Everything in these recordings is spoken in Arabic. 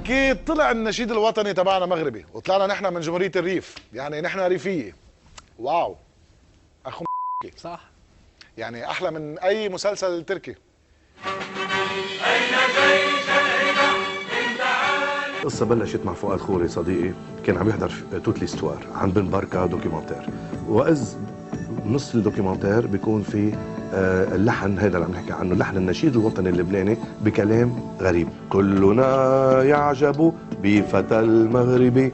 اكيد طلع النشيد الوطني تبعنا مغربي، وطلعنا نحن من جمهوريه الريف، يعني نحن ريفيه. واو اخو صح، يعني احلى من اي مسلسل تركي. القصة بلشت مع فؤاد خوري صديقي، كان عم يحضر توت ليستوار عن بن بركة دوكيومنتير، وإذ نص الدوكيومنتير بيكون في اللحن هذا اللي عم نحكي عنه، لحن النشيد الوطني اللبناني بكلام غريب. كلنا يعجب بفتى المغربي،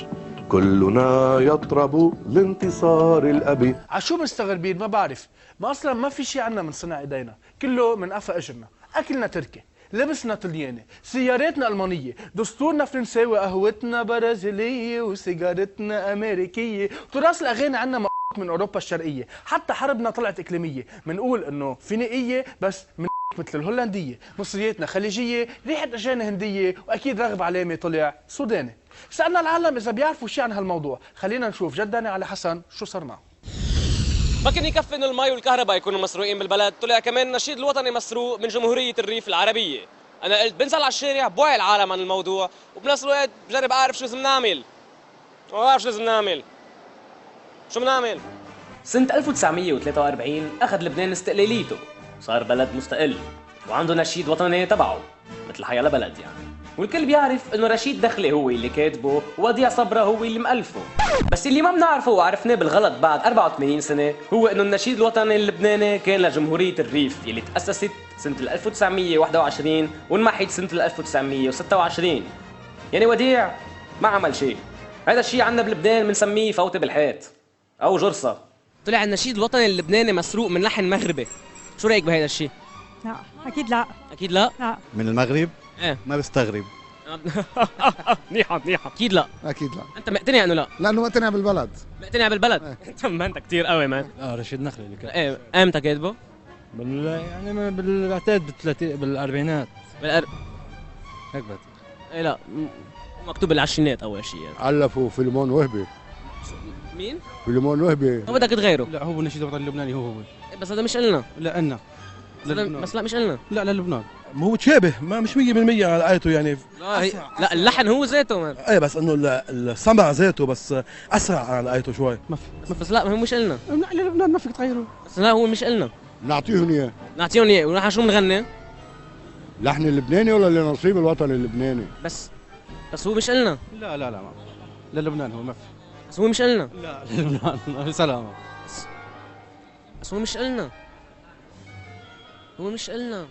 كلنا يطرب لانتصار الأبي. عشو مستغربين؟ ما بعرف، ما اصلا ما في شيء عنا من صنع ايدينا، كله من قفا اجرنا، اكلنا تركي، لبسنا طلياني، سياراتنا المانيه، دستورنا فرنساوي، قهوتنا برازيليه، وسيجارتنا امريكيه، تراث الاغاني عنا من اوروبا الشرقيه، حتى حربنا طلعت اقليميه، بنقول انه فينيقيه بس من مثل الهولنديه، مصرياتنا خليجيه، ريحه اجاني هنديه، واكيد رغب علامه طلع سوداني. سالنا العالم اذا بيعرفوا شيء عن هالموضوع، خلينا نشوف جداني علي حسن شو صار معه. ما كان يكفي انه المي والكهرباء يكونوا مسروقين بالبلد، طلع كمان النشيد الوطني مسروق من جمهوريه الريف العربيه. انا قلت بنزل على الشارع بوعي العالم عن الموضوع، وبنفس الوقت بجرب اعرف شو لازم نعمل. ما بعرف شو لازم نعمل. شو بنعمل؟ سنة 1943 أخذ لبنان استقلاليته، صار بلد مستقل وعنده نشيد وطني تبعه مثل حياة بلد يعني. والكل بيعرف انه رشيد دخلي هو اللي كاتبه ووديع صبرا هو اللي مؤلفه. بس اللي ما بنعرفه وعرفناه بالغلط بعد 84 سنة هو انه النشيد الوطني اللبناني كان لجمهورية الريف اللي تأسست سنة 1921 وانمحت سنة 1926. يعني وديع ما عمل شيء. هذا الشيء عندنا بلبنان بنسميه فوتة بالحيط او جرصة. طلع النشيد الوطني اللبناني مسروق من لحن مغربي، شو رايك بهذا الشيء؟ لا اكيد لا. اكيد لا؟ لا. من المغرب؟ ايه ما بستغرب. منيحة منيحة. اكيد لا. اكيد لا. انت مقتنع انه لا؟ لانه مقتنع بالبلد. مقتنع بالبلد؟ ما انت كثير قوي مان. رشيد نخلي اللي كان. ايه امتى كاتبه؟ يعني بعتقد بالاربعينات. هيك بعتقد. ايه لا مكتوب بالعشرينات اول شيء يعني. الفوا فيلمون وهبي. مين؟ فيلمون وهبي. ما بدك تغيره؟ لا هو النشيد الوطني اللبناني هو. بس هذا مش إلنا. لا إلنا. بس لا مش إلنا. لا للبنان. ما هو تشابه، ما مش 100% على آيته يعني. لا اللحن هو ذاته مان. ايه بس انه السمع ذاته بس اسرع على آيته شوي. ما في. بس لا هو مش إلنا. لا لبنان ما فيك تغيره. بس لا هو مش إلنا. نعطيهم اياه. نعطيهم اياه، ونحن شو بنغني؟ لحن اللبناني ولا النصيب الوطني اللبناني؟ بس هو مش إلنا. لا ما للبنان هو ما في. بس هو مش إلنا. لا للبنان سلامة. بس هو مش إلنا. هو مش إلنا.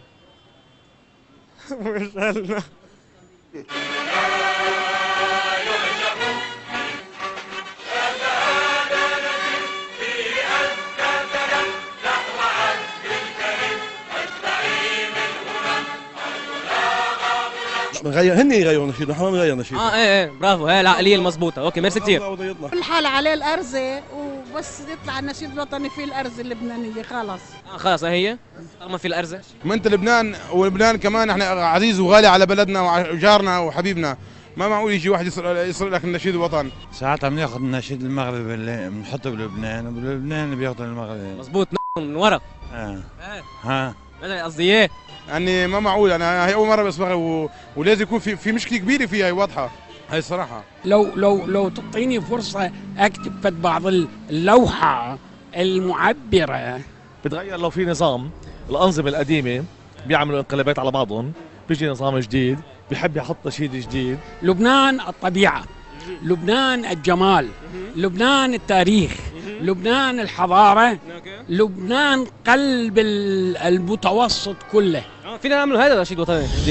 مش إلنا. بنغير هن يغيروا نشيد، نحن ما بنغير نشيد. ايه برافو، هي العقليه المضبوطه. اوكي ميرسي كثير. كل حال عليه الارزه وبس يطلع النشيد الوطني فيه الارزه اللبنانيه خلص. خلص هي طالما في الارزه. ما انت لبنان، ولبنان كمان احنا عزيز وغالي على بلدنا وجارنا وحبيبنا، ما معقول يجي واحد يسرق لك النشيد الوطني. ساعات عم ياخذ النشيد المغربي اللي بنحطه بلبنان، وبلبنان بياخذ المغربي. مزبوط من ورا. ها هذا قصدي ايه؟ يعني ما معقول، انا هي اول مره بسمعها ولازم يكون في مشكله كبيره فيها، هي واضحه هي الصراحه. لو تعطيني فرصه اكتب فد بعض اللوحه المعبره. بتغير لو في نظام. الانظمه القديمه بيعملوا انقلابات على بعضهم، بيجي نظام جديد بيحب يحط نشيد جديد. لبنان الطبيعه، لبنان الجمال، لبنان التاريخ، لبنان الحضاره، لبنان قلب المتوسط كله. فينا نعمل هذا نشيد وطني جديد.